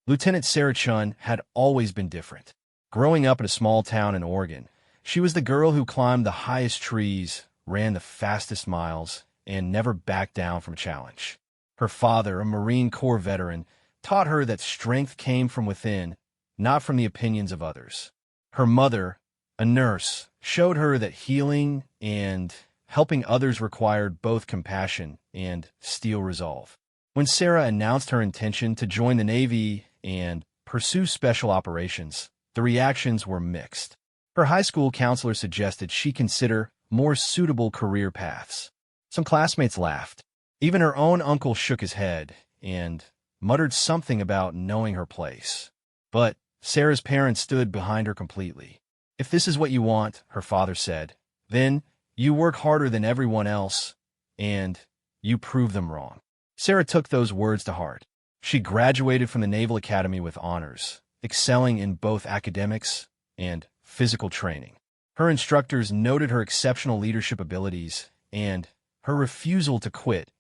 Lieutenant Sarah Chun had always been different. Growing up in a small town in Oregon, she was the girl who climbed the highest trees, ran the fastest miles, and never backed down from a challenge. Her father, a Marine Corps veteran, taught her that strength came from within, not from the opinions of others. Her mother, a nurse, showed her that healing and helping others required both compassion and steel resolve. When Sarah announced her intention to join the Navy and pursue special operations, the reactions were mixed. Her high school counselor suggested she consider more suitable career paths. Some classmates laughed. Even her own uncle shook his head and muttered something about knowing her place. But Sarah's parents stood behind her completely. "If this is what you want," her father said, "then you work harder than everyone else, and you prove them wrong." Sarah took those words to heart. She graduated from the Naval Academy with honors, excelling in both academics and physical training. Her instructors noted her exceptional leadership abilities and her refusal to quit,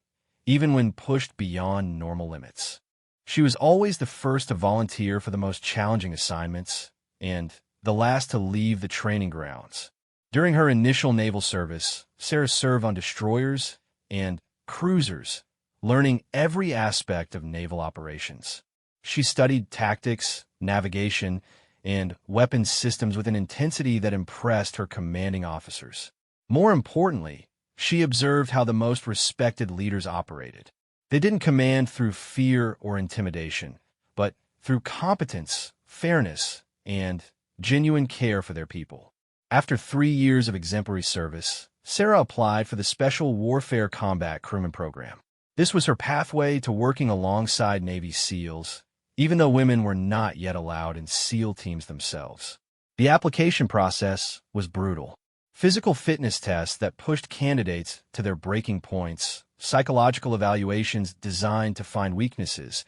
even when pushed beyond normal limits. She was always the first to volunteer for the most challenging assignments and the last to leave the training grounds. During her initial naval service, Sarah served on destroyers and cruisers, learning every aspect of naval operations. She studied tactics, navigation, and weapons systems with an intensity that impressed her commanding officers. More importantly, she observed how the most respected leaders operated. They didn't command through fear or intimidation, but through competence, fairness, and genuine care for their people. After 3 years of exemplary service, Sarah applied for the Special Warfare Combat Crewman Program. This was her pathway to working alongside Navy SEALs, even though women were not yet allowed in SEAL teams themselves. The application process was brutal. Physical fitness tests that pushed candidates to their breaking points, psychological evaluations designed to find weaknesses,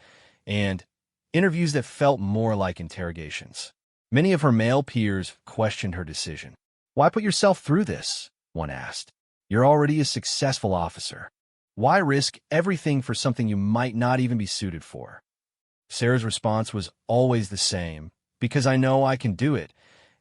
and interviews that felt more like interrogations. Many of her male peers questioned her decision. "Why put yourself through this?" one asked. "You're already a successful officer. Why risk everything for something you might not even be suited for?" Sarah's response was always the same: "Because I know I can do it,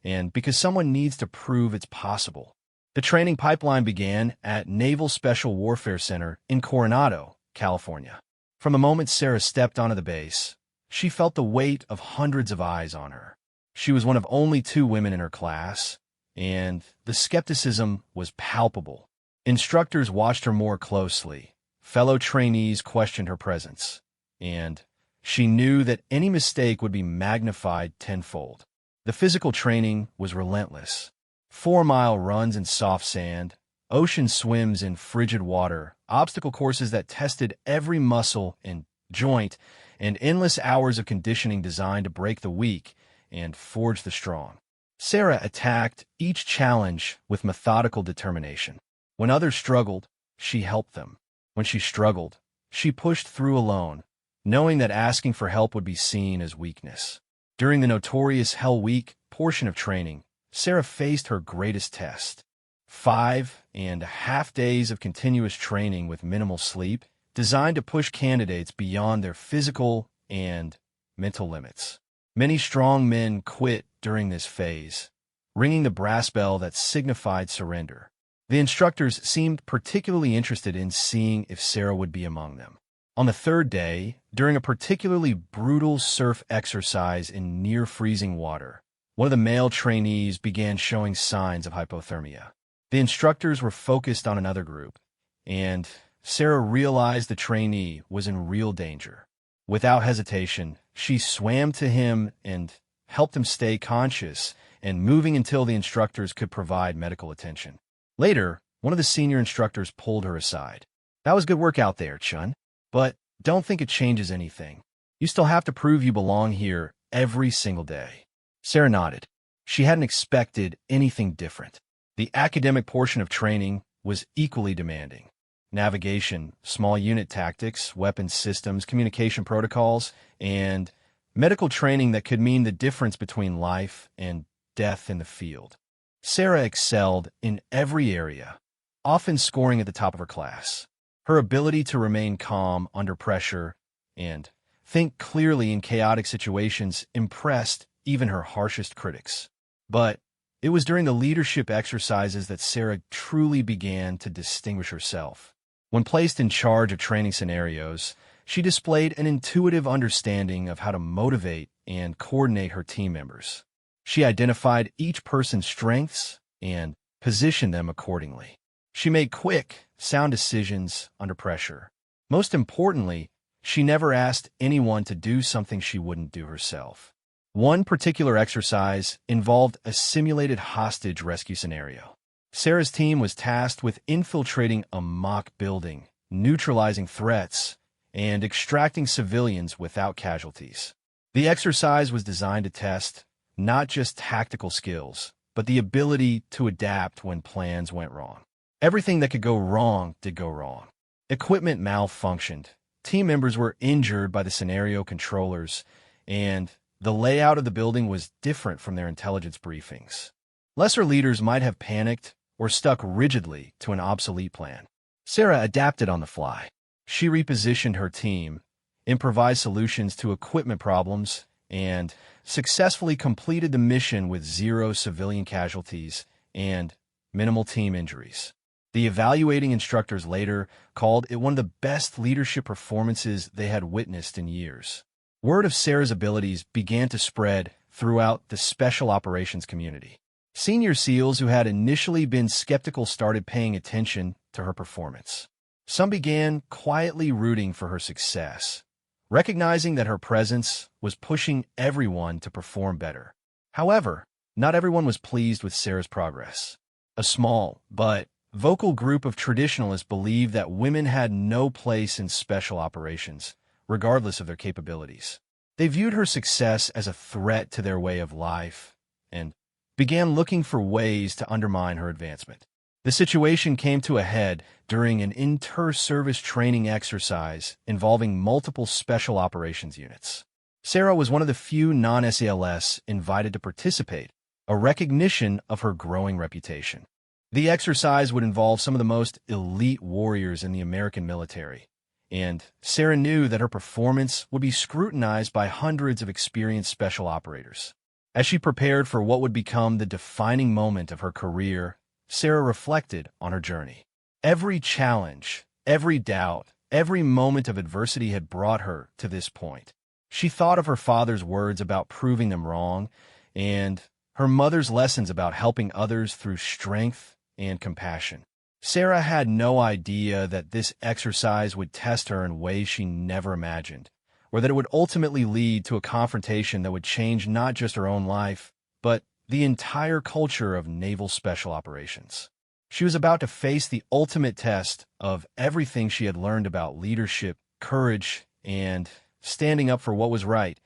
and because someone needs to prove it's possible." The training pipeline began at Naval Special Warfare Center in Coronado, California. From the moment Sarah stepped onto the base, she felt the weight of hundreds of eyes on her. She was one of only 2 women in her class, and the skepticism was palpable. Instructors watched her more closely. Fellow trainees questioned her presence, and she knew that any mistake would be magnified tenfold. The physical training was relentless. 4-mile runs in soft sand, ocean swims in frigid water, obstacle courses that tested every muscle and joint, and endless hours of conditioning designed to break the weak and forge the strong. Sarah attacked each challenge with methodical determination. When others struggled, she helped them. When she struggled, she pushed through alone, knowing that asking for help would be seen as weakness. During the notorious Hell Week portion of training, Sarah faced her greatest test. 5.5 days of continuous training with minimal sleep, designed to push candidates beyond their physical and mental limits. Many strong men quit during this phase, ringing the brass bell that signified surrender. The instructors seemed particularly interested in seeing if Sarah would be among them. On the 3rd day, during a particularly brutal surf exercise in near-freezing water, one of the male trainees began showing signs of hypothermia. The instructors were focused on another group, and Sarah realized the trainee was in real danger. Without hesitation, she swam to him and helped him stay conscious and moving until the instructors could provide medical attention. Later, one of the senior instructors pulled her aside. "That was good work out there, Chun, but don't think it changes anything. You still have to prove you belong here every single day." Sarah nodded. She hadn't expected anything different. The academic portion of training was equally demanding. Navigation, small unit tactics, weapons systems, communication protocols, and medical training that could mean the difference between life and death in the field. Sarah excelled in every area, often scoring at the top of her class. Her ability to remain calm under pressure and think clearly in chaotic situations impressed even her harshest critics. But it was during the leadership exercises that Sarah truly began to distinguish herself. When placed in charge of training scenarios, she displayed an intuitive understanding of how to motivate and coordinate her team members. She identified each person's strengths and positioned them accordingly. She made quick, sound decisions under pressure. Most importantly, she never asked anyone to do something she wouldn't do herself. One particular exercise involved a simulated hostage rescue scenario. Sarah's team was tasked with infiltrating a mock building, neutralizing threats, and extracting civilians without casualties. The exercise was designed to test not just tactical skills, but the ability to adapt when plans went wrong. Everything that could go wrong did go wrong. Equipment malfunctioned, team members were injured by the scenario controllers, and the layout of the building was different from their intelligence briefings. Lesser leaders might have panicked or stuck rigidly to an obsolete plan. Sarah adapted on the fly. She repositioned her team, improvised solutions to equipment problems, and successfully completed the mission with 0 civilian casualties and minimal team injuries. The evaluating instructors later called it one of the best leadership performances they had witnessed in years. Word of Sarah's abilities began to spread throughout the special operations community. Senior SEALs who had initially been skeptical started paying attention to her performance. Some began quietly rooting for her success, recognizing that her presence was pushing everyone to perform better. However, not everyone was pleased with Sarah's progress. A small but vocal group of traditionalists believed that women had no place in special operations, regardless of their capabilities. They viewed her success as a threat to their way of life and began looking for ways to undermine her advancement. The situation came to a head during an inter-service training exercise involving multiple special operations units. Sarah was one of the few non-SEALs invited to participate, a recognition of her growing reputation. The exercise would involve some of the most elite warriors in the American military, and Sarah knew that her performance would be scrutinized by hundreds of experienced special operators. As she prepared for what would become the defining moment of her career, Sarah reflected on her journey. Every challenge, every doubt, every moment of adversity had brought her to this point. She thought of her father's words about proving them wrong, and her mother's lessons about helping others through strength and compassion. Sarah had no idea that this exercise would test her in ways she never imagined, or that it would ultimately lead to a confrontation that would change not just her own life, but the entire culture of naval special operations. She was about to face the ultimate test of everything she had learned about leadership, courage, and standing up for what was right,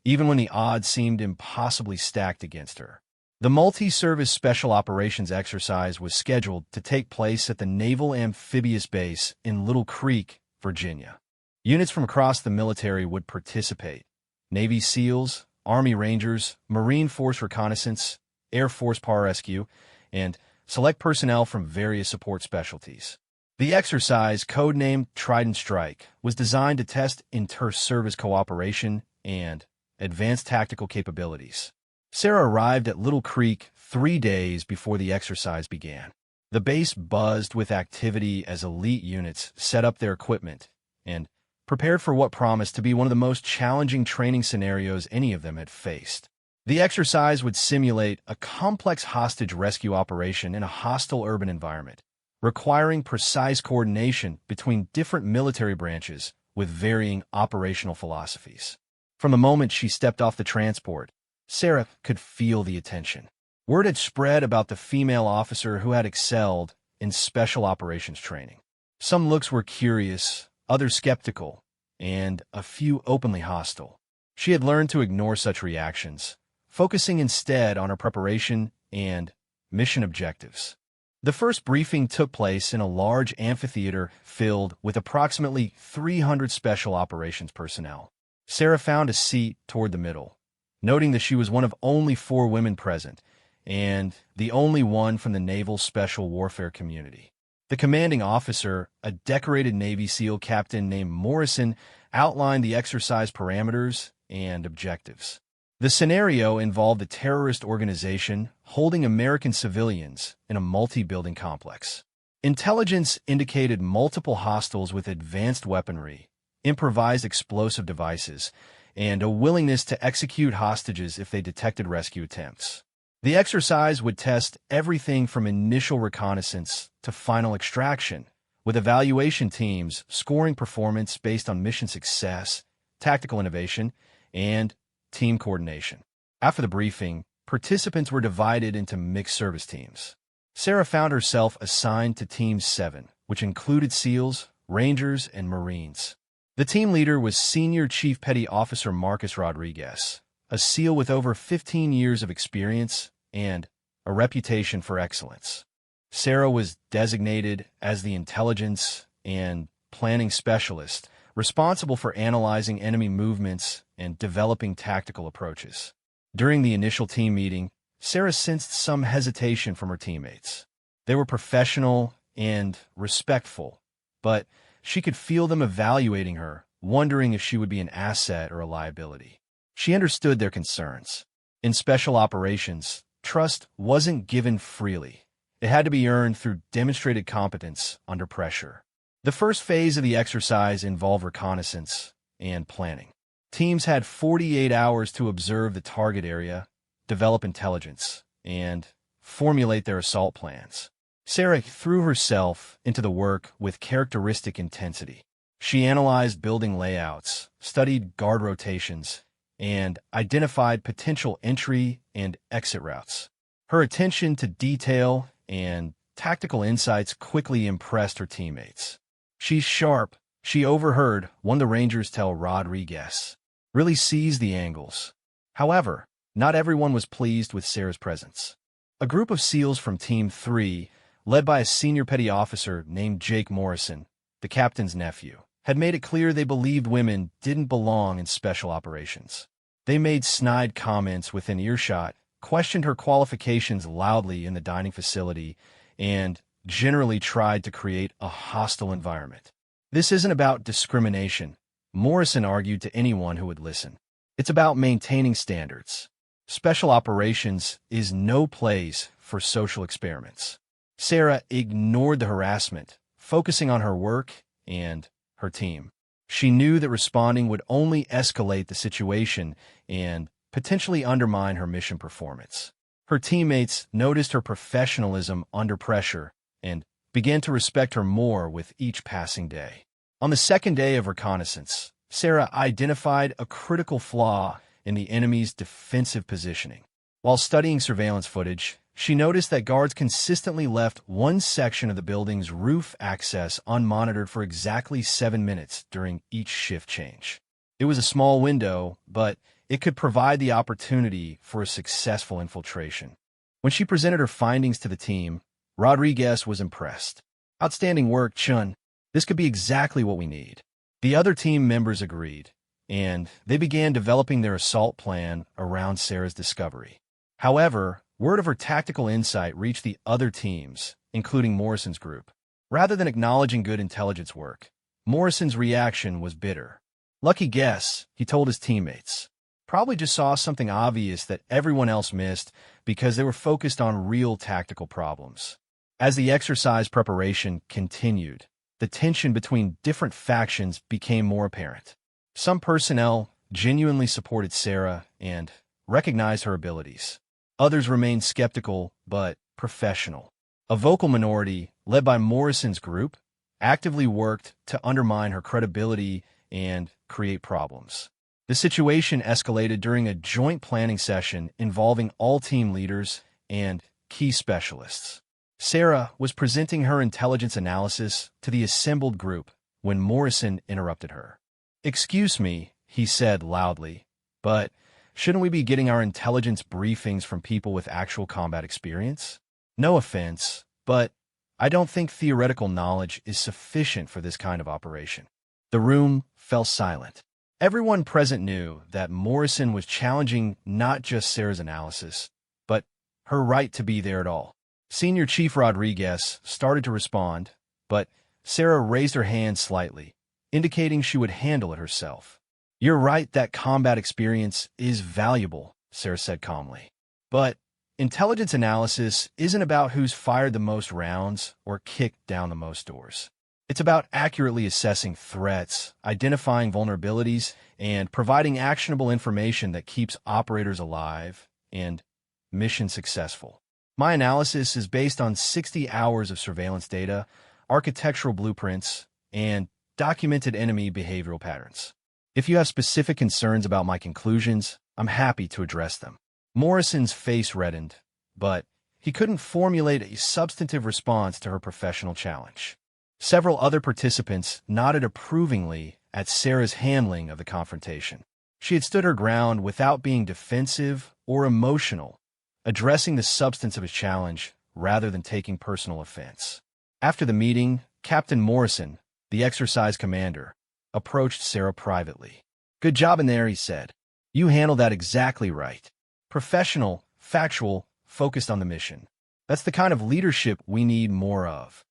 even when the odds seemed impossibly stacked against her. The multi-service special operations exercise was scheduled to take place at the Naval Amphibious Base in Little Creek, Virginia. Units from across the military would participate: Navy SEALs, Army Rangers, Marine Force Reconnaissance, Air Force Pararescue, and select personnel from various support specialties. The exercise, codenamed Trident Strike, was designed to test inter-service cooperation and advanced tactical capabilities. Sarah arrived at Little Creek 3 days before the exercise began. The base buzzed with activity as elite units set up their equipment and prepared for what promised to be one of the most challenging training scenarios any of them had faced. The exercise would simulate a complex hostage rescue operation in a hostile urban environment, requiring precise coordination between different military branches with varying operational philosophies. From the moment she stepped off the transport, Sarah could feel the attention. Word had spread about the female officer who had excelled in special operations training. Some looks were curious, others skeptical, and a few openly hostile. She had learned to ignore such reactions, focusing instead on her preparation and mission objectives. The first briefing took place in a large amphitheater filled with approximately 300 special operations personnel. Sarah found a seat toward the middle, noting that she was one of only 4 women present and the only one from the naval special warfare community. The commanding officer, a decorated Navy SEAL captain named Morrison, outlined the exercise parameters and objectives. The scenario involved a terrorist organization holding American civilians in a multi-building complex. Intelligence indicated multiple hostiles with advanced weaponry, improvised explosive devices, and a willingness to execute hostages if they detected rescue attempts. The exercise would test everything from initial reconnaissance to final extraction, with evaluation teams scoring performance based on mission success, tactical innovation, and team coordination. After the briefing, participants were divided into mixed service teams. Sarah found herself assigned to Team 7, which included SEALs, Rangers, and Marines. The team leader was Senior Chief Petty Officer Marcus Rodriguez, a SEAL with over 15 years of experience and a reputation for excellence. Sarah was designated as the intelligence and planning specialist, responsible for analyzing enemy movements and developing tactical approaches. During the initial team meeting, Sarah sensed some hesitation from her teammates. They were professional and respectful, but she could feel them evaluating her, wondering if she would be an asset or a liability. She understood their concerns. In special operations, trust wasn't given freely. It had to be earned through demonstrated competence under pressure. The first phase of the exercise involved reconnaissance and planning. Teams had 48 hours to observe the target area, develop intelligence, and formulate their assault plans. Sarah threw herself into the work with characteristic intensity. She analyzed building layouts, studied guard rotations, and identified potential entry and exit routes. Her attention to detail and tactical insights quickly impressed her teammates. "She's sharp," she overheard one of the Rangers tell Rodriguez. "Really sees the angles." However, not everyone was pleased with Sarah's presence. A group of SEALs from Team 3, led by a senior petty officer named Jake Morrison, the captain's nephew, had made it clear they believed women didn't belong in special operations. They made snide comments within earshot, questioned her qualifications loudly in the dining facility, and generally tried to create a hostile environment. "This isn't about discrimination," Morrison argued to anyone who would listen. "It's about maintaining standards. Special operations is no place for social experiments." Sarah ignored the harassment, focusing on her work and her team. She knew that responding would only escalate the situation and potentially undermine her mission performance. Her teammates noticed her professionalism under pressure and began to respect her more with each passing day. On the second day of reconnaissance, Sarah identified a critical flaw in the enemy's defensive positioning. While studying surveillance footage, she noticed that guards consistently left one section of the building's roof access unmonitored for exactly 7 minutes during each shift change. It was a small window, but it could provide the opportunity for a successful infiltration. When she presented her findings to the team, Rodriguez was impressed. "Outstanding work, Chun. This could be exactly what we need." The other team members agreed, and they began developing their assault plan around Sarah's discovery. However, word of her tactical insight reached the other teams, including Morrison's group. Rather than acknowledging good intelligence work, Morrison's reaction was bitter. "Lucky guess," he told his teammates. "Probably just saw something obvious that everyone else missed because they were focused on real tactical problems." As the exercise preparation continued, the tension between different factions became more apparent. Some personnel genuinely supported Sarah and recognized her abilities. Others remained skeptical but professional. A vocal minority, led by Morrison's group, actively worked to undermine her credibility and create problems. The situation escalated during a joint planning session involving all team leaders and key specialists. Sarah was presenting her intelligence analysis to the assembled group when Morrison interrupted her. "Excuse me," he said loudly, "but shouldn't we be getting our intelligence briefings from people with actual combat experience? No offense, but I don't think theoretical knowledge is sufficient for this kind of operation." The room fell silent. Everyone present knew that Morrison was challenging not just Sarah's analysis, but her right to be there at all. Senior Chief Rodriguez started to respond, but Sarah raised her hand slightly, indicating she would handle it herself. "You're right that combat experience is valuable," Sarah said calmly. "But intelligence analysis isn't about who's fired the most rounds or kicked down the most doors. It's about accurately assessing threats, identifying vulnerabilities, and providing actionable information that keeps operators alive and mission successful. My analysis is based on 60 hours of surveillance data, architectural blueprints, and documented enemy behavioral patterns. If you have specific concerns about my conclusions, I'm happy to address them." Morrison's face reddened, but he couldn't formulate a substantive response to her professional challenge. Several other participants nodded approvingly at Sarah's handling of the confrontation. She had stood her ground without being defensive or emotional, addressing the substance of his challenge rather than taking personal offense. After the meeting, Captain Morrison, the exercise commander, approached Sarah privately. "Good job in there," he said. "You handled that exactly right. Professional, factual, focused on the mission. That's the kind of leadership we need more of."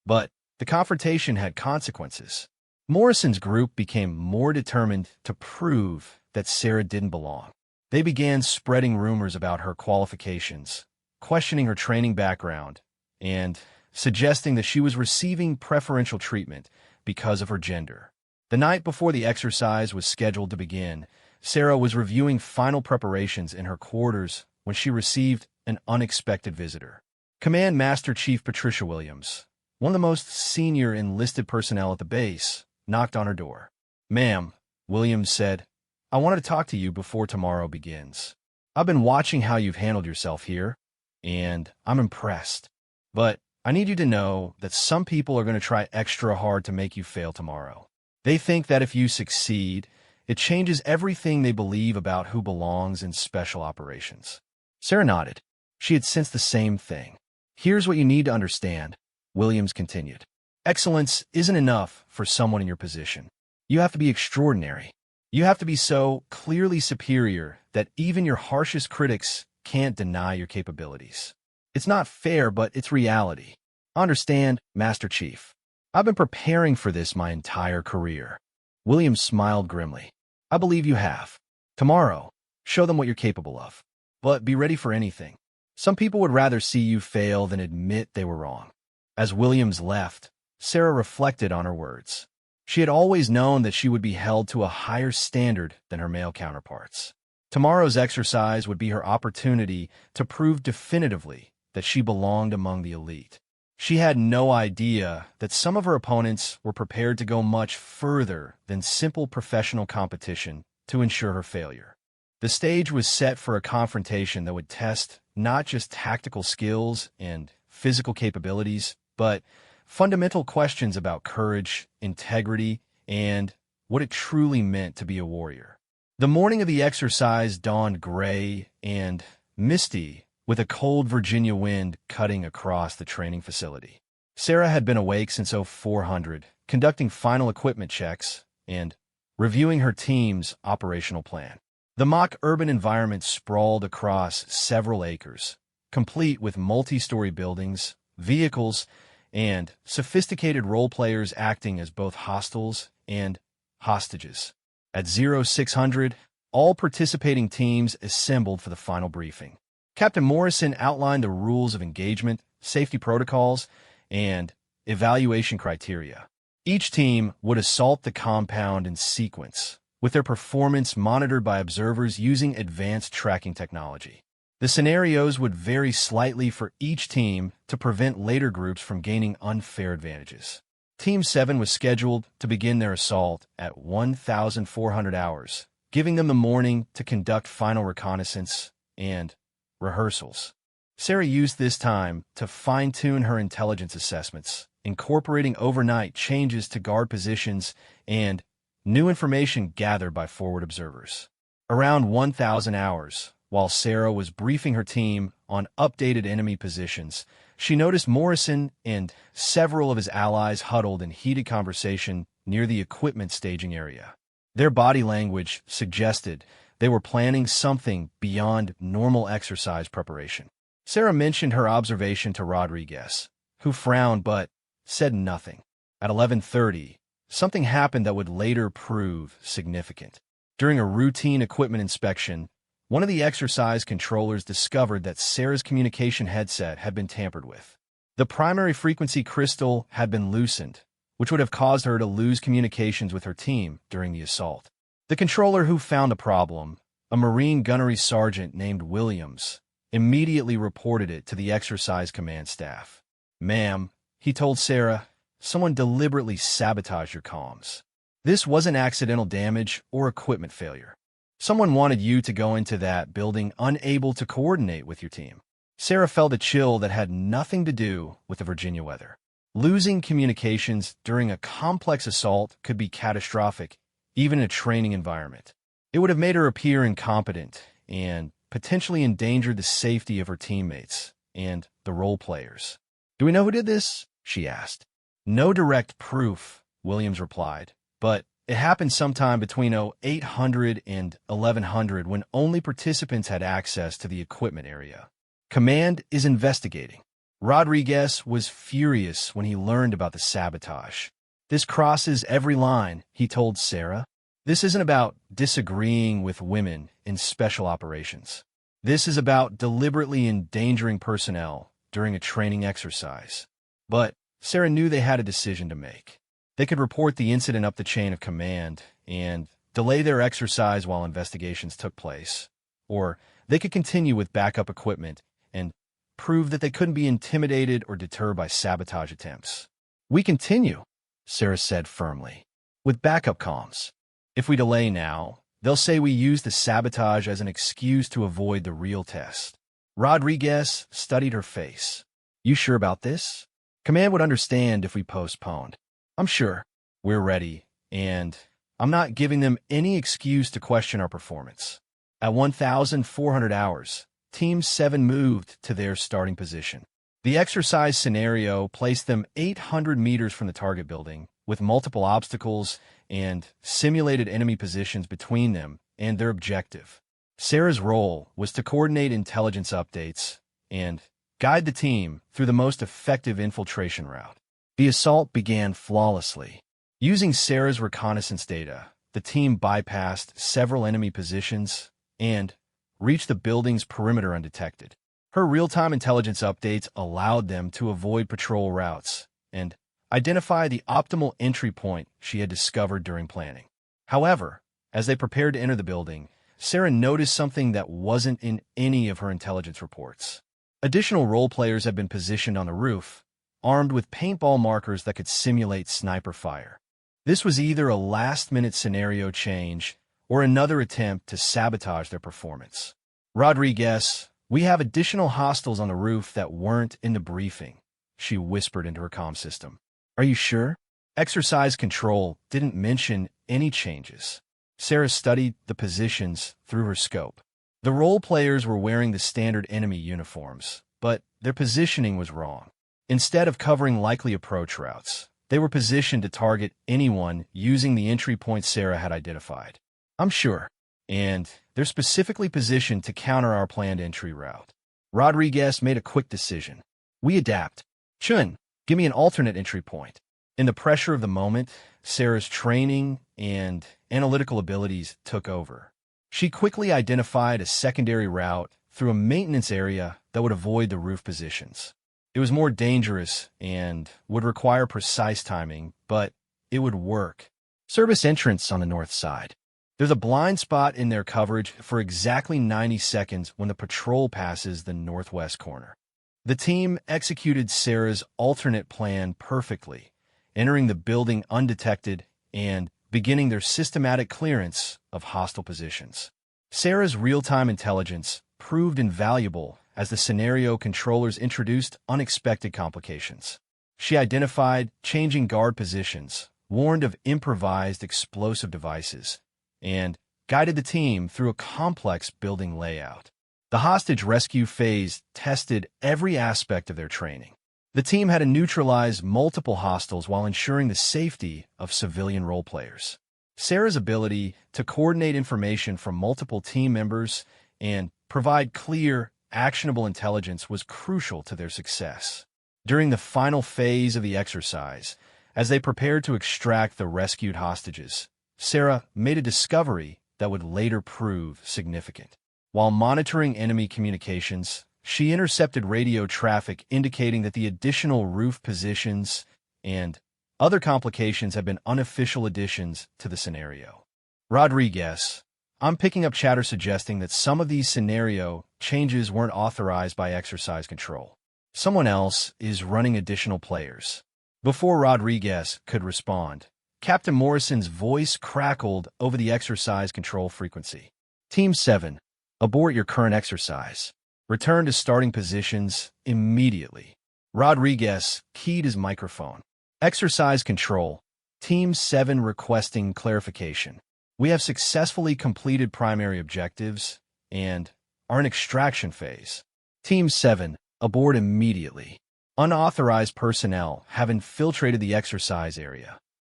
But the confrontation had consequences. Morrison's group became more determined to prove that Sarah didn't belong. They began spreading rumors about her qualifications, questioning her training background, and suggesting that she was receiving preferential treatment because of her gender. The night before the exercise was scheduled to begin, Sarah was reviewing final preparations in her quarters when she received an unexpected visitor. Command Master Chief Patricia Williams, one of the most senior enlisted personnel at the base, knocked on her door. "Ma'am," Williams said, "I wanted to talk to you before tomorrow begins. I've been watching how you've handled yourself here, and I'm impressed. But I need you to know that some people are going to try extra hard to make you fail tomorrow. They think that if you succeed, it changes everything they believe about who belongs in special operations." Sarah nodded. She had sensed the same thing. "Here's what you need to understand," Williams continued. "Excellence isn't enough for someone in your position. You have to be extraordinary. You have to be so clearly superior that even your harshest critics can't deny your capabilities. It's not fair, but it's reality. Understand, Master Chief. I've been preparing for this my entire career." Williams smiled grimly. "I believe you have. Tomorrow, show them what you're capable of. But be ready for anything. Some people would rather see you fail than admit they were wrong." As Williams left, Sarah reflected on her words. She had always known that she would be held to a higher standard than her male counterparts. Tomorrow's exercise would be her opportunity to prove definitively that she belonged among the elite. She had no idea that some of her opponents were prepared to go much further than simple professional competition to ensure her failure. The stage was set for a confrontation that would test not just tactical skills and physical capabilities, but fundamental questions about courage, integrity, and what it truly meant to be a warrior. The morning of the exercise dawned gray and misty, with a cold Virginia wind cutting across the training facility. Sarah had been awake since 0400, conducting final equipment checks and reviewing her team's operational plan. The mock urban environment sprawled across several acres, complete with multi-story buildings, vehicles, and sophisticated role players acting as both hostiles and hostages. At 0600, all participating teams assembled for the final briefing. Captain Morrison outlined the rules of engagement, safety protocols, and evaluation criteria. Each team would assault the compound in sequence, with their performance monitored by observers using advanced tracking technology. The scenarios would vary slightly for each team to prevent later groups from gaining unfair advantages. Team 7 was scheduled to begin their assault at 1,400 hours, giving them the morning to conduct final reconnaissance and rehearsals. Sarah used this time to fine-tune her intelligence assessments, incorporating overnight changes to guard positions and new information gathered by forward observers. Around 1,000 hours, while Sarah was briefing her team on updated enemy positions, she noticed Morrison and several of his allies huddled in heated conversation near the equipment staging area. Their body language suggested they were planning something beyond normal exercise preparation. Sarah mentioned her observation to Rodriguez, who frowned but said nothing. At 11:30, something happened that would later prove significant. During a routine equipment inspection, one of the exercise controllers discovered that Sarah's communication headset had been tampered with. The primary frequency crystal had been loosened, which would have caused her to lose communications with her team during the assault. The controller who found the problem, a Marine gunnery sergeant named Williams, immediately reported it to the exercise command staff. "Ma'am," he told Sarah, "someone deliberately sabotaged your comms. This wasn't accidental damage or equipment failure. Someone wanted you to go into that building unable to coordinate with your team." Sarah felt a chill that had nothing to do with the Virginia weather. Losing communications during a complex assault could be catastrophic, even in a training environment. It would have made her appear incompetent and potentially endangered the safety of her teammates and the role players. "Do we know who did this?" she asked. "No direct proof," Williams replied, "but it happened sometime between 0800 and 1100 when only participants had access to the equipment area. Command is investigating." Rodriguez was furious when he learned about the sabotage. "This crosses every line," he told Sarah. "This isn't about disagreeing with women in special operations. This is about deliberately endangering personnel during a training exercise." But Sarah knew they had a decision to make. They could report the incident up the chain of command and delay their exercise while investigations took place, or they could continue with backup equipment and prove that they couldn't be intimidated or deterred by sabotage attempts. "We continue," Sarah said firmly, "with backup comms. If we delay now, they'll say we used the sabotage as an excuse to avoid the real test." Rodriguez studied her face. "You sure about this? Command would understand if we postponed." "I'm sure. We're ready, and I'm not giving them any excuse to question our performance." At 1,400 hours, Team 7 moved to their starting position. The exercise scenario placed them 800 meters from the target building, with multiple obstacles and simulated enemy positions between them and their objective. Sarah's role was to coordinate intelligence updates and guide the team through the most effective infiltration route. The assault began flawlessly. Using Sarah's reconnaissance data, the team bypassed several enemy positions and reached the building's perimeter undetected. Her real-time intelligence updates allowed them to avoid patrol routes and identify the optimal entry point she had discovered during planning. However, as they prepared to enter the building, Sarah noticed something that wasn't in any of her intelligence reports. Additional role players had been positioned on the roof, armed with paintball markers that could simulate sniper fire. This was either a last-minute scenario change or another attempt to sabotage their performance. "Rodriguez, we have additional hostiles on the roof that weren't in the briefing," she whispered into her comm system. "Are you sure?" Exercise control didn't mention any changes. Sarah studied the positions through her scope. The role players were wearing the standard enemy uniforms, but their positioning was wrong. Instead of covering likely approach routes, they were positioned to target anyone using the entry point Sarah had identified. "I'm sure. And they're specifically positioned to counter our planned entry route." Rodriguez made a quick decision. "We adapt. Chun, give me an alternate entry point." In the pressure of the moment, Sarah's training and analytical abilities took over. She quickly identified a secondary route through a maintenance area that would avoid the roof positions. It was more dangerous and would require precise timing, but it would work. Service entrance on the north side. There's a blind spot in their coverage for exactly 90 seconds when the patrol passes the northwest corner. The team executed Sarah's alternate plan perfectly, entering the building undetected and beginning their systematic clearance of hostile positions. Sarah's real-time intelligence proved invaluable as the scenario controllers introduced unexpected complications. She identified changing guard positions, warned of improvised explosive devices, and guided the team through a complex building layout. The hostage rescue phase tested every aspect of their training. The team had to neutralize multiple hostiles while ensuring the safety of civilian role players. Sarah's ability to coordinate information from multiple team members and provide clear, actionable intelligence was crucial to their success. During the final phase of the exercise, as they prepared to extract the rescued hostages, Sarah made a discovery that would later prove significant. While monitoring enemy communications, she intercepted radio traffic indicating that the additional roof positions and other complications have been unofficial additions to the scenario. Rodriguez, I'm picking up chatter suggesting that some of these scenario changes weren't authorized by exercise control. Someone else is running additional players. Before Rodriguez could respond, Captain Morrison's voice crackled over the exercise control frequency. Team 7, abort your current exercise. Return to starting positions immediately. Rodriguez keyed his microphone. Exercise control. Team 7 requesting clarification. We have successfully completed primary objectives and are in extraction phase. Team 7, abort immediately. Unauthorized personnel have infiltrated the exercise area.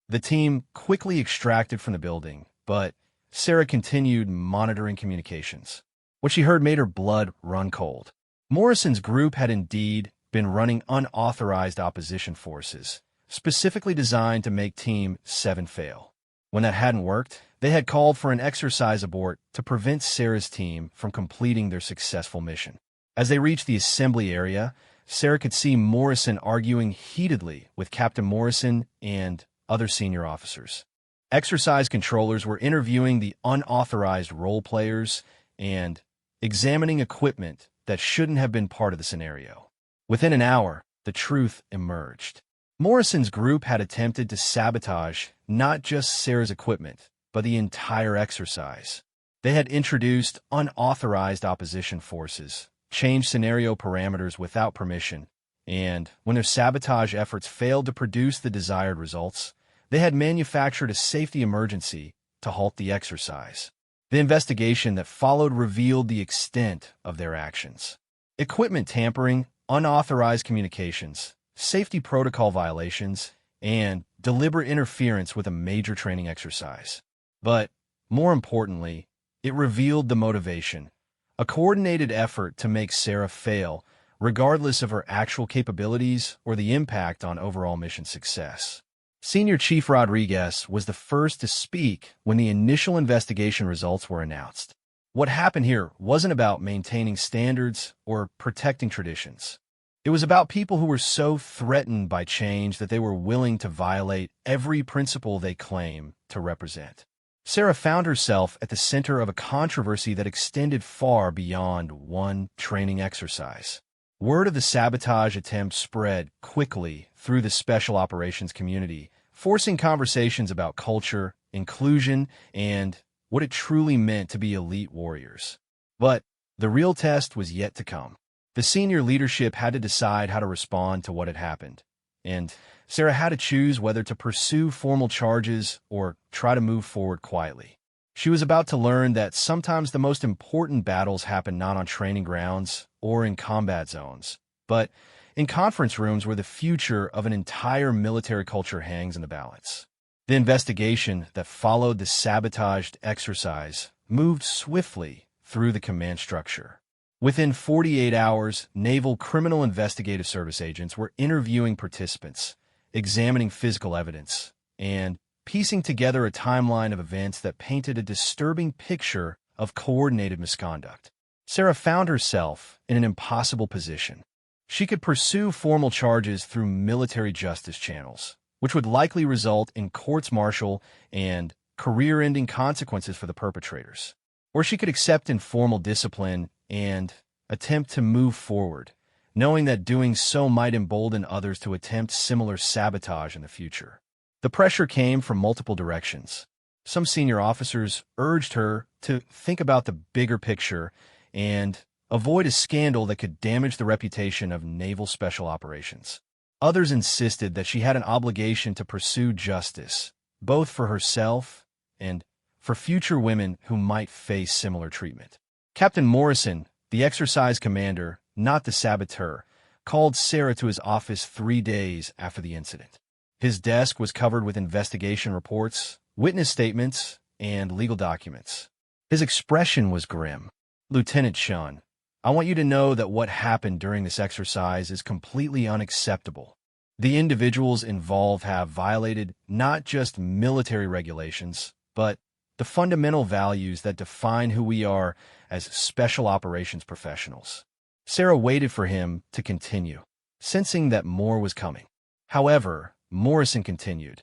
The team quickly extracted from the building, but Sarah continued monitoring communications. What she heard made her blood run cold. Morrison's group had indeed been running unauthorized opposition forces, specifically designed to make Team 7 fail. When that hadn't worked, they had called for an exercise abort to prevent Sarah's team from completing their successful mission. As they reached the assembly area, Sarah could see Morrison arguing heatedly with Captain Morrison and other senior officers. Exercise controllers were interviewing the unauthorized role players and examining equipment that shouldn't have been part of the scenario. Within an hour, the truth emerged. Morrison's group had attempted to sabotage not just Sarah's equipment, but the entire exercise. They had introduced unauthorized opposition forces, changed scenario parameters without permission, and when their sabotage efforts failed to produce the desired results, they had manufactured a safety emergency to halt the exercise. The investigation that followed revealed the extent of their actions. Equipment tampering, unauthorized communications, safety protocol violations, and deliberate interference with a major training exercise. But, more importantly, it revealed the motivation, a coordinated effort to make Sarah fail, regardless of her actual capabilities or the impact on overall mission success. Senior Chief Rodriguez was the first to speak when the initial investigation results were announced. What happened here wasn't about maintaining standards or protecting traditions. It was about people who were so threatened by change that they were willing to violate every principle they claim to represent. Sarah found herself at the center of a controversy that extended far beyond one training exercise. Word of the sabotage attempt spread quickly through the special operations community, forcing conversations about culture, inclusion, and what it truly meant to be elite warriors. But the real test was yet to come. The senior leadership had to decide how to respond to what had happened, and Sarah had to choose whether to pursue formal charges or try to move forward quietly. She was about to learn that sometimes the most important battles happen not on training grounds or in combat zones, but in conference rooms where the future of an entire military culture hangs in the balance. The investigation that followed the sabotaged exercise moved swiftly through the command structure. Within 48 hours, Naval Criminal Investigative Service agents were interviewing participants, examining physical evidence, and piecing together a timeline of events that painted a disturbing picture of coordinated misconduct. Sarah found herself in an impossible position. She could pursue formal charges through military justice channels, which would likely result in courts-martial and career-ending consequences for the perpetrators. Or she could accept informal discipline and attempt to move forward, knowing that doing so might embolden others to attempt similar sabotage in the future. The pressure came from multiple directions. Some senior officers urged her to think about the bigger picture and avoid a scandal that could damage the reputation of naval special operations. Others insisted that she had an obligation to pursue justice, both for herself and for future women who might face similar treatment. Captain Morrison, the exercise commander, not the saboteur, called Sarah to his office 3 days after the incident. His desk was covered with investigation reports, witness statements, and legal documents. His expression was grim. Lieutenant Shun, I want you to know that what happened during this exercise is completely unacceptable. The individuals involved have violated not just military regulations, but the fundamental values that define who we are as special operations professionals. Sarah waited for him to continue, sensing that more was coming. However, Morrison continued,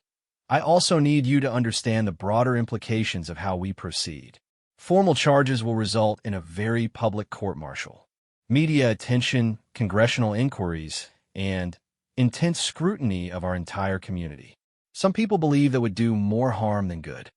I also need you to understand the broader implications of how we proceed. Formal charges will result in a very public court-martial, media attention, congressional inquiries, and intense scrutiny of our entire community. Some people believe that would do more harm than good.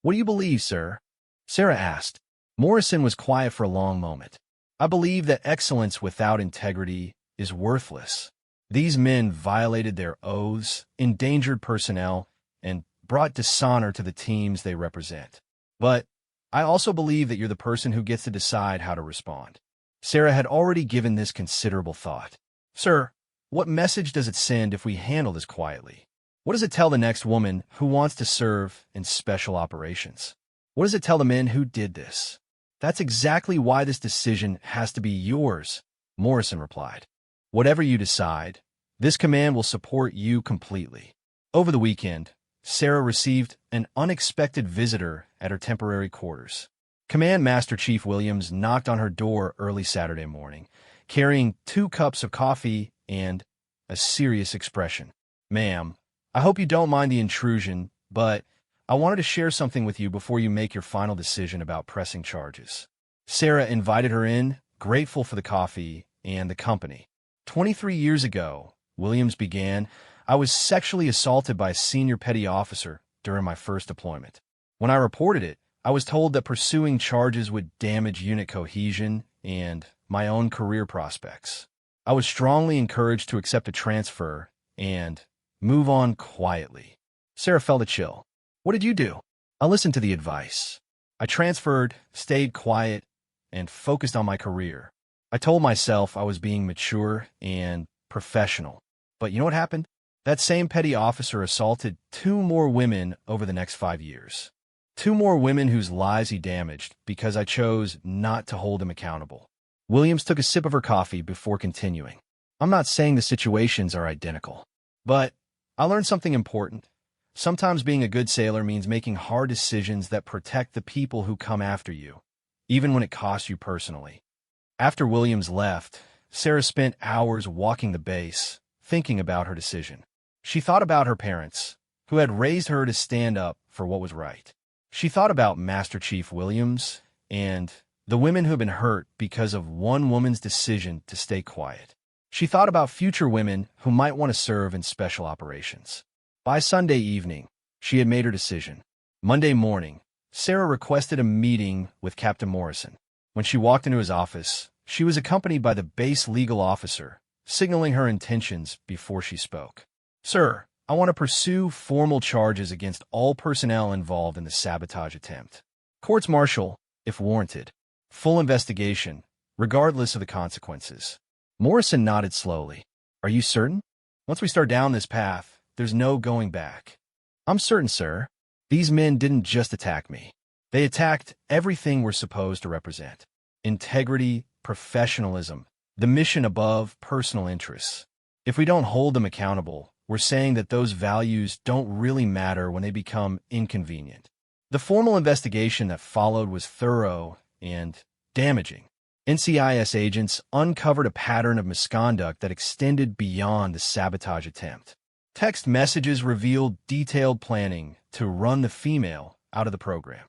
What do you believe, sir? Sarah asked. Morrison was quiet for a long moment. I believe that excellence without integrity is worthless. These men violated their oaths, endangered personnel, and brought dishonor to the teams they represent. But I also believe that you're the person who gets to decide how to respond. Sarah had already given this considerable thought. Sir, what message does it send if we handle this quietly? What does it tell the next woman who wants to serve in special operations? What does it tell the men who did this? That's exactly why this decision has to be yours, Morrison replied. Whatever you decide, this command will support you completely. Over the weekend, Sarah received an unexpected visitor at her temporary quarters. Command Master Chief Williams knocked on her door early Saturday morning, carrying 2 cups of coffee and a serious expression. Ma'am, I hope you don't mind the intrusion, but I wanted to share something with you before you make your final decision about pressing charges. Sarah invited her in, grateful for the coffee and the company. 23 years ago, Williams began, I was sexually assaulted by a senior petty officer during my first deployment. When I reported it, I was told that pursuing charges would damage unit cohesion and my own career prospects. I was strongly encouraged to accept a transfer and move on quietly. Sarah felt a chill. What did you do? I listened to the advice. I transferred, stayed quiet, and focused on my career. I told myself I was being mature and professional. But you know what happened? That same petty officer assaulted 2 more women over the next 5 years. 2 more women whose lives he damaged because I chose not to hold him accountable. Williams took a sip of her coffee before continuing. I'm not saying the situations are identical, but I learned something important. Sometimes being a good sailor means making hard decisions that protect the people who come after you, even when it costs you personally. After Williams left, Sarah spent hours walking the base, thinking about her decision. She thought about her parents, who had raised her to stand up for what was right. She thought about Master Chief Williams and the women who had been hurt because of one woman's decision to stay quiet. She thought about future women who might want to serve in special operations. By Sunday evening, she had made her decision. Monday morning, Sarah requested a meeting with Captain Morrison. When she walked into his office, she was accompanied by the base legal officer, signaling her intentions before she spoke. Sir, I want to pursue formal charges against all personnel involved in the sabotage attempt. Courts-martial, if warranted. Full investigation, regardless of the consequences. Morrison nodded slowly. Are you certain? Once we start down this path, there's no going back. I'm certain, sir. These men didn't just attack me. They attacked everything we're supposed to represent. Integrity, professionalism, the mission above personal interests. If we don't hold them accountable, we're saying that those values don't really matter when they become inconvenient. The formal investigation that followed was thorough and damaging. NCIS agents uncovered a pattern of misconduct that extended beyond the sabotage attempt. Text messages revealed detailed planning to run the female out of the program.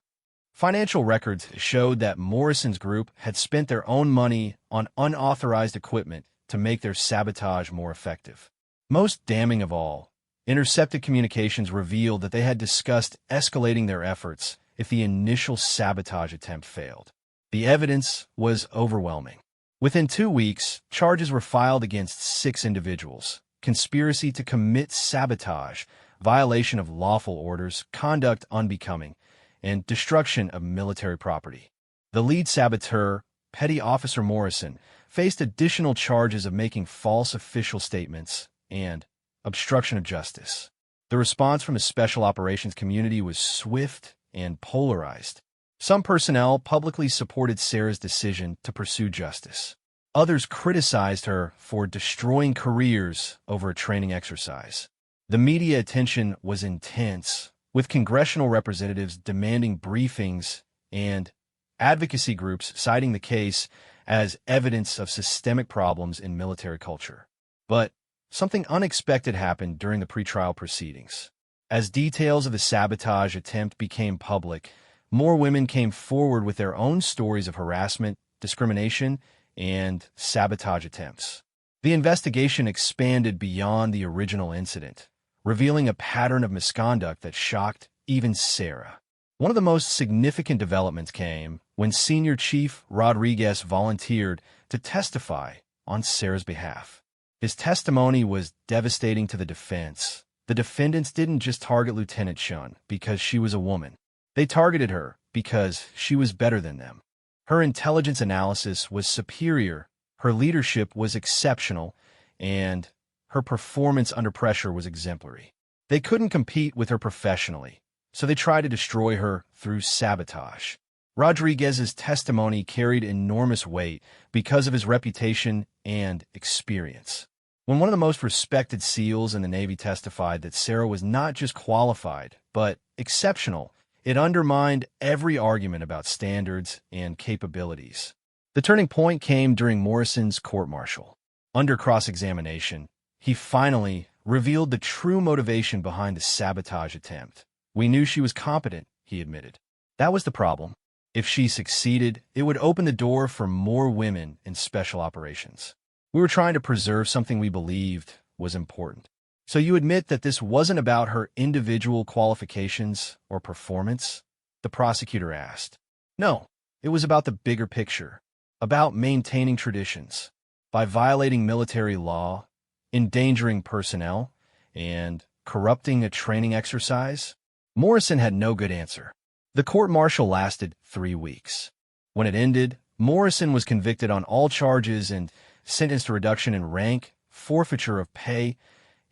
Financial records showed that Morrison's group had spent their own money on unauthorized equipment to make their sabotage more effective. Most damning of all, intercepted communications revealed that they had discussed escalating their efforts if the initial sabotage attempt failed. The evidence was overwhelming. Within 2 weeks, charges were filed against 6 individuals: conspiracy to commit sabotage, violation of lawful orders, conduct unbecoming, and destruction of military property. The lead saboteur, Petty Officer Morrison, faced additional charges of making false official statements and obstruction of justice. The response from the special operations community was swift and polarized. Some personnel publicly supported Sarah's decision to pursue justice. Others criticized her for destroying careers over a training exercise. The media attention was intense, with congressional representatives demanding briefings and advocacy groups citing the case as evidence of systemic problems in military culture. But something unexpected happened during the pretrial proceedings. As details of the sabotage attempt became public, more women came forward with their own stories of harassment, discrimination, and sabotage attempts. The investigation expanded beyond the original incident, revealing a pattern of misconduct that shocked even Sarah. One of the most significant developments came when Senior Chief Rodriguez volunteered to testify on Sarah's behalf. His testimony was devastating to the defense. The defendants didn't just target Lieutenant Shun because she was a woman. They targeted her because she was better than them. Her intelligence analysis was superior, her leadership was exceptional, and her performance under pressure was exemplary. They couldn't compete with her professionally, so they tried to destroy her through sabotage. Rodriguez's testimony carried enormous weight because of his reputation and experience. When one of the most respected SEALs in the Navy testified that Sarah was not just qualified, but exceptional, it undermined every argument about standards and capabilities. The turning point came during Morrison's court-martial. Under cross-examination, he finally revealed the true motivation behind the sabotage attempt. "We knew she was competent," he admitted. "That was the problem. If she succeeded, it would open the door for more women in special operations. We were trying to preserve something we believed was important." "So you admit that this wasn't about her individual qualifications or performance?" the prosecutor asked. "No, it was about the bigger picture, about maintaining traditions. By violating military law, endangering personnel, and corrupting a training exercise?" Morrison had no good answer. The court-martial lasted 3 weeks. When it ended, Morrison was convicted on all charges and sentenced to reduction in rank, forfeiture of pay,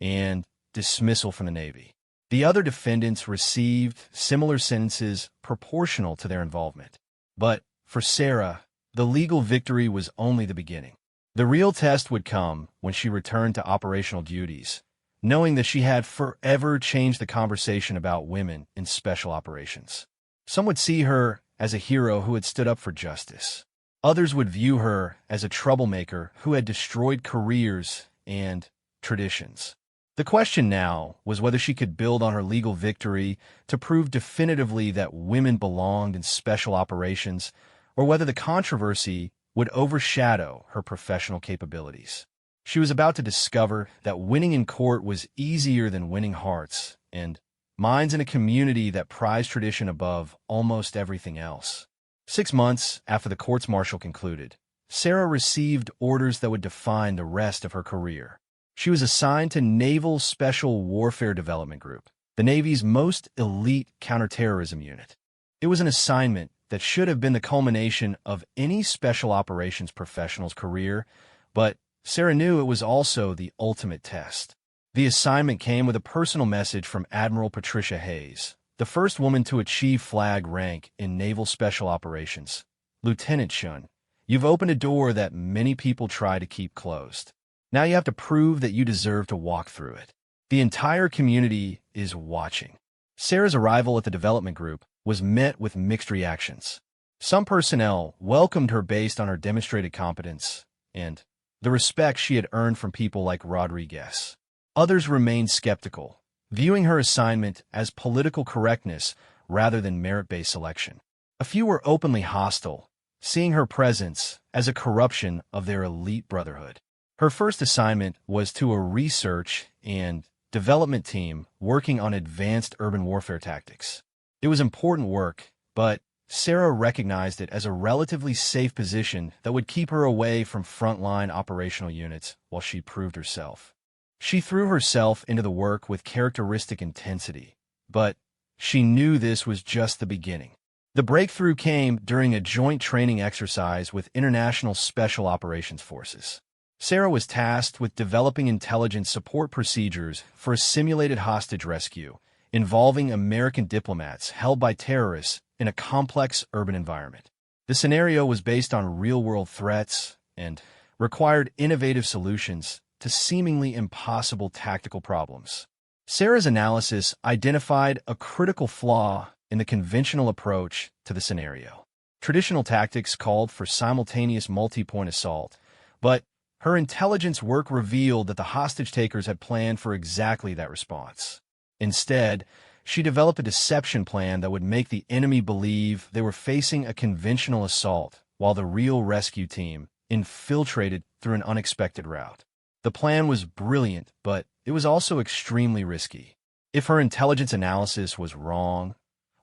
and dismissal from the Navy. The other defendants received similar sentences proportional to their involvement. But for Sarah, the legal victory was only the beginning. The real test would come when she returned to operational duties, knowing that she had forever changed the conversation about women in special operations. Some would see her as a hero who had stood up for justice. Others would view her as a troublemaker who had destroyed careers and traditions. The question now was whether she could build on her legal victory to prove definitively that women belonged in special operations, or whether the controversy would overshadow her professional capabilities. She was about to discover that winning in court was easier than winning hearts and minds in a community that prized tradition above almost everything else. 6 months after the courts-martial concluded, Sarah received orders that would define the rest of her career. She was assigned to Naval Special Warfare Development Group, the Navy's most elite counterterrorism unit. It was an assignment that should have been the culmination of any special operations professional's career, but Sarah knew it was also the ultimate test. The assignment came with a personal message from Admiral Patricia Hayes, the first woman to achieve flag rank in Naval Special Operations. "Lieutenant Shun, you've opened a door that many people try to keep closed. Now you have to prove that you deserve to walk through it. The entire community is watching." Sarah's arrival at the development group was met with mixed reactions. Some personnel welcomed her based on her demonstrated competence and the respect she had earned from people like Rodriguez. Others remained skeptical, viewing her assignment as political correctness rather than merit-based selection. A few were openly hostile, seeing her presence as a corruption of their elite brotherhood. Her first assignment was to a research and development team working on advanced urban warfare tactics. It was important work, but Sarah recognized it as a relatively safe position that would keep her away from frontline operational units while she proved herself. She threw herself into the work with characteristic intensity, but she knew this was just the beginning. The breakthrough came during a joint training exercise with International Special Operations Forces. Sarah was tasked with developing intelligence support procedures for a simulated hostage rescue involving American diplomats held by terrorists in a complex urban environment. The scenario was based on real-world threats and required innovative solutions to seemingly impossible tactical problems. Sarah's analysis identified a critical flaw in the conventional approach to the scenario. Traditional tactics called for simultaneous multi-point assault, but her intelligence work revealed that the hostage-takers had planned for exactly that response. Instead, she developed a deception plan that would make the enemy believe they were facing a conventional assault while the real rescue team infiltrated through an unexpected route. The plan was brilliant, but it was also extremely risky. If her intelligence analysis was wrong,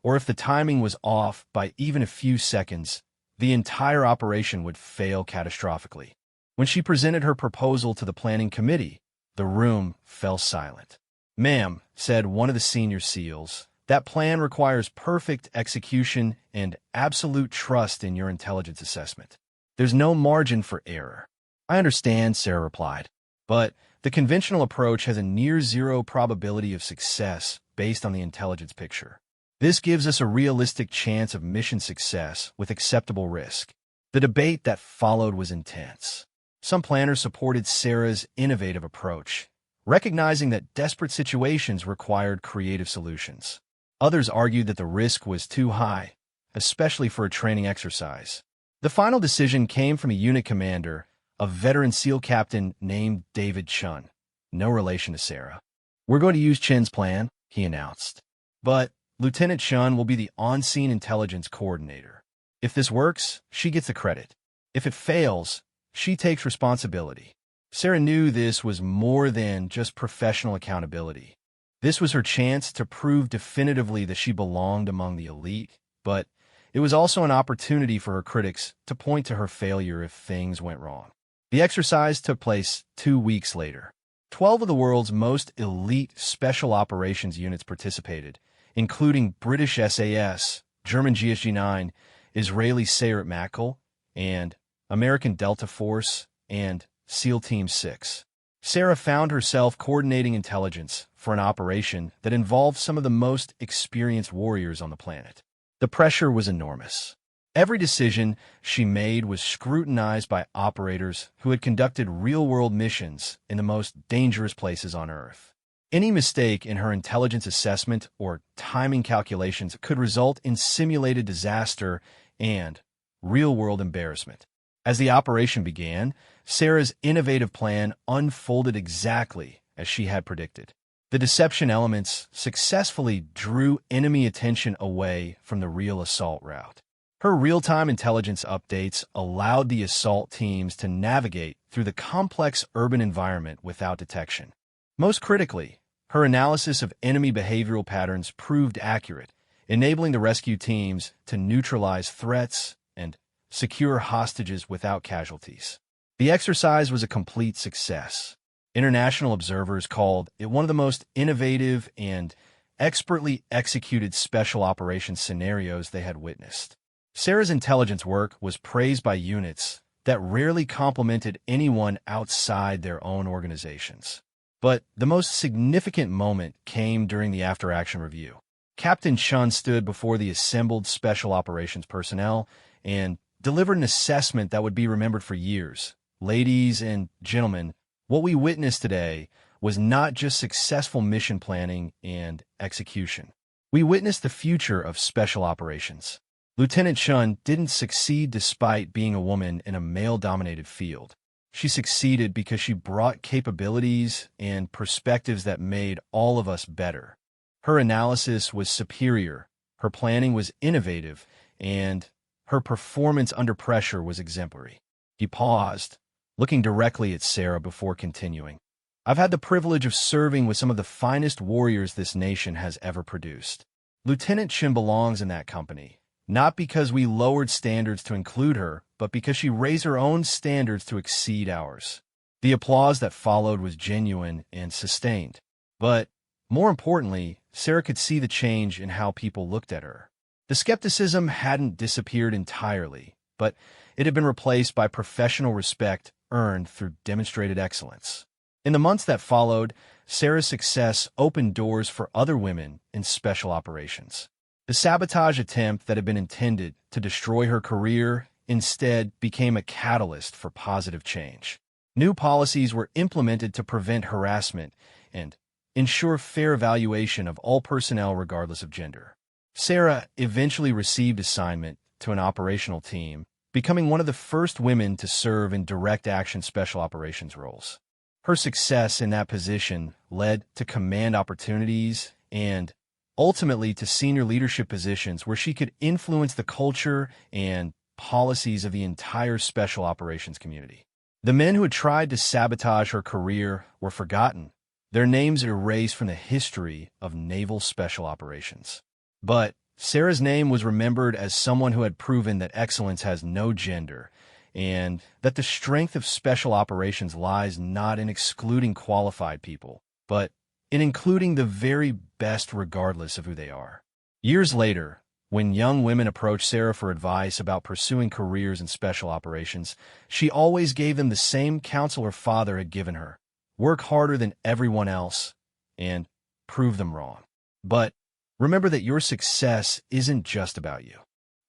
or if the timing was off by even a few seconds, the entire operation would fail catastrophically. When she presented her proposal to the planning committee, the room fell silent. "Ma'am," said one of the senior SEALs, "that plan requires perfect execution and absolute trust in your intelligence assessment. There's no margin for error." "I understand," Sarah replied, "but the conventional approach has a near-zero probability of success based on the intelligence picture. This gives us a realistic chance of mission success with acceptable risk." The debate that followed was intense. Some planners supported Sarah's innovative approach, recognizing that desperate situations required creative solutions. Others argued that the risk was too high, especially for a training exercise. The final decision came from a unit commander, a veteran SEAL captain named David Chun, no relation to Sarah. "We're going to use Chin's plan," he announced. "But Lieutenant Chun will be the on-scene intelligence coordinator. If this works, she gets the credit. If it fails, she takes responsibility." Sarah knew this was more than just professional accountability. This was her chance to prove definitively that she belonged among the elite, but it was also an opportunity for her critics to point to her failure if things went wrong. The exercise took place 2 weeks later. 12 of the world's most elite special operations units participated, including British SAS, German GSG-9, Israeli Sayeret Matkal, and American Delta Force, and SEAL Team 6. Sarah found herself coordinating intelligence for an operation that involved some of the most experienced warriors on the planet. The pressure was enormous. Every decision she made was scrutinized by operators who had conducted real-world missions in the most dangerous places on Earth. Any mistake in her intelligence assessment or timing calculations could result in simulated disaster and real-world embarrassment. As the operation began, Sarah's innovative plan unfolded exactly as she had predicted. The deception elements successfully drew enemy attention away from the real assault route. Her real-time intelligence updates allowed the assault teams to navigate through the complex urban environment without detection. Most critically, her analysis of enemy behavioral patterns proved accurate, enabling the rescue teams to neutralize threats and secure hostages without casualties. The exercise was a complete success. International observers called it one of the most innovative and expertly executed special operations scenarios they had witnessed. Sarah's intelligence work was praised by units that rarely complimented anyone outside their own organizations. But the most significant moment came during the after-action review. Captain Chun stood before the assembled special operations personnel and delivered an assessment that would be remembered for years. "Ladies and gentlemen, what we witnessed today was not just successful mission planning and execution. We witnessed the future of special operations." Lieutenant Chun didn't succeed despite being a woman in a male-dominated field. She succeeded because she brought capabilities and perspectives that made all of us better. Her analysis was superior, her planning was innovative, and her performance under pressure was exemplary. He paused, looking directly at Sarah before continuing. "I've had the privilege of serving with some of the finest warriors this nation has ever produced. Lieutenant Chin belongs in that company, not because we lowered standards to include her, but because she raised her own standards to exceed ours." The applause that followed was genuine and sustained. But more importantly, Sarah could see the change in how people looked at her. The skepticism hadn't disappeared entirely, but it had been replaced by professional respect earned through demonstrated excellence. In the months that followed, Sarah's success opened doors for other women in special operations. The sabotage attempt that had been intended to destroy her career instead became a catalyst for positive change. New policies were implemented to prevent harassment and ensure fair evaluation of all personnel regardless of gender. Sarah eventually received assignment to an operational team, becoming one of the first women to serve in direct action special operations roles. Her success in that position led to command opportunities and ultimately to senior leadership positions where she could influence the culture and policies of the entire special operations community. The men who had tried to sabotage her career were forgotten, their names erased from the history of naval special operations. But Sarah's name was remembered as someone who had proven that excellence has no gender, and that the strength of special operations lies not in excluding qualified people, but in including the very best regardless of who they are. Years later, when young women approached Sarah for advice about pursuing careers in special operations, she always gave them the same counsel her father had given her: work harder than everyone else and prove them wrong. But remember that your success isn't just about you.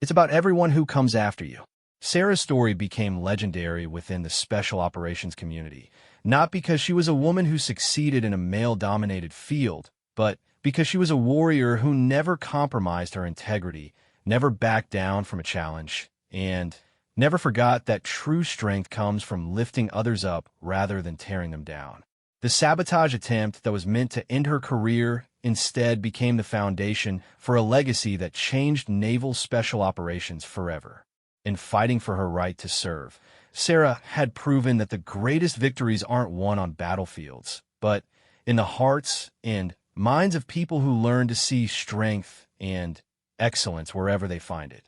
It's about everyone who comes after you. Sarah's story became legendary within the special operations community, not because she was a woman who succeeded in a male-dominated field, but because she was a warrior who never compromised her integrity, never backed down from a challenge, and never forgot that true strength comes from lifting others up rather than tearing them down. The sabotage attempt that was meant to end her career instead became the foundation for a legacy that changed naval special operations forever. In fighting for her right to serve, Sarah had proven that the greatest victories aren't won on battlefields, but in the hearts and minds of people who learn to see strength and excellence wherever they find it.